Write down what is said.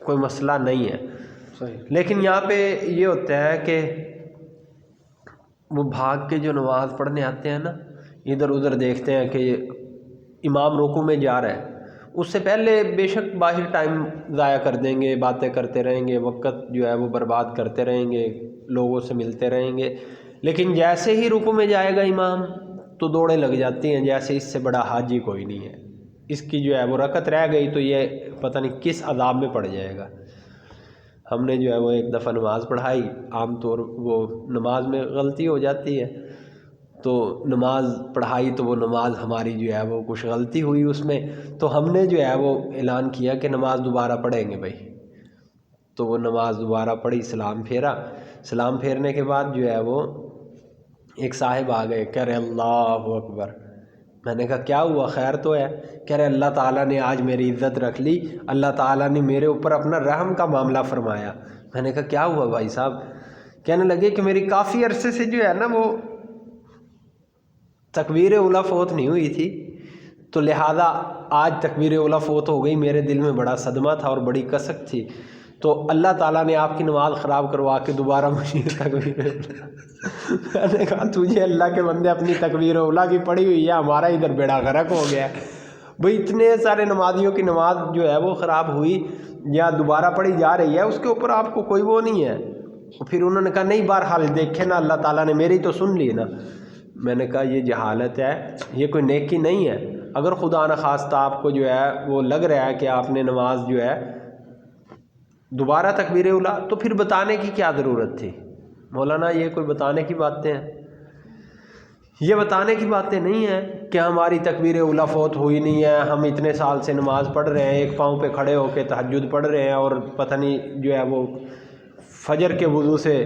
کوئی مسئلہ نہیں ہے. صحیح. لیکن یہاں پہ یہ ہوتا ہے کہ وہ بھاگ کے جو نماز پڑھنے آتے ہیں نا، ادھر ادھر دیکھتے ہیں کہ امام رکوع میں جا رہا ہے، اس سے پہلے بے شک باہر ٹائم ضائع کر دیں گے، باتیں کرتے رہیں گے، وقت جو ہے وہ برباد کرتے رہیں گے، لوگوں سے ملتے رہیں گے. لیکن جیسے ہی رکوع میں جائے گا امام تو دوڑیں لگ جاتی ہیں جیسے اس سے بڑا حاجی کوئی نہیں ہے، اس کی جو ہے وہ رکعت رہ گئی تو یہ پتہ نہیں کس عذاب میں پڑ جائے گا. ہم نے جو ہے وہ ایک دفعہ نماز پڑھائی، عام طور وہ نماز میں غلطی ہو جاتی ہے، تو نماز پڑھائی تو وہ نماز ہماری جو ہے وہ کچھ غلطی ہوئی اس میں، تو ہم نے جو ہے وہ اعلان کیا کہ نماز دوبارہ پڑھیں گے بھائی. تو وہ نماز دوبارہ پڑھی، سلام پھیرا. سلام پھیرنے کے بعد جو ہے وہ ایک صاحب آ گئے، کہہ رہے اللہ اکبر. میں نے کہا کیا ہوا، خیر تو ہے؟ کہہ رہے اللہ تعالیٰ نے آج میری عزت رکھ لی، اللہ تعالیٰ نے میرے اوپر اپنا رحم کا معاملہ فرمایا. میں نے کہا کیا ہوا بھائی صاحب؟ کہنے لگے کہ میری کافی عرصے سے جو ہے نا وہ تکبیر اولیٰ فوت نہیں ہوئی تھی، تو لہٰذا آج تکبیر اولیٰ فوت ہو گئی. میرے دل میں بڑا صدمہ تھا اور بڑی کسک تھی، تو اللہ تعالیٰ نے آپ کی نماز خراب کروا کے دوبارہ مجھے تکبیر اولیٰ. میں نے کہا تجھے اللہ کے بندے اپنی تکبیر اولیٰ کی پڑھی ہوئی ہے، ہمارا ادھر بیڑا غرق ہو گیا. بھئی اتنے سارے نمازیوں کی نماز جو ہے وہ خراب ہوئی یا دوبارہ پڑھی جا رہی ہے، اس کے اوپر آپ کو کوئی وہ نہیں ہے. پھر انہوں نے کہا نہیں بہرحال دیکھے نا اللہ تعالیٰ نے میری تو سن لی نا. میں نے کہا یہ جہالت ہے، یہ کوئی نیکی نہیں ہے. اگر خدا نخواستہ آپ کو جو ہے وہ لگ رہا ہے کہ آپ نے نماز جو ہے دوبارہ تکبیر اولیٰ، تو پھر بتانے کی کیا ضرورت تھی مولانا؟ یہ کوئی بتانے کی باتیں ہیں؟ یہ بتانے کی باتیں نہیں ہیں کہ ہماری تکبیر اولیٰ فوت ہوئی نہیں ہے، ہم اتنے سال سے نماز پڑھ رہے ہیں، ایک پاؤں پہ کھڑے ہو کے تہجد پڑھ رہے ہیں اور پتہ نہیں جو ہے وہ فجر کے وضو سے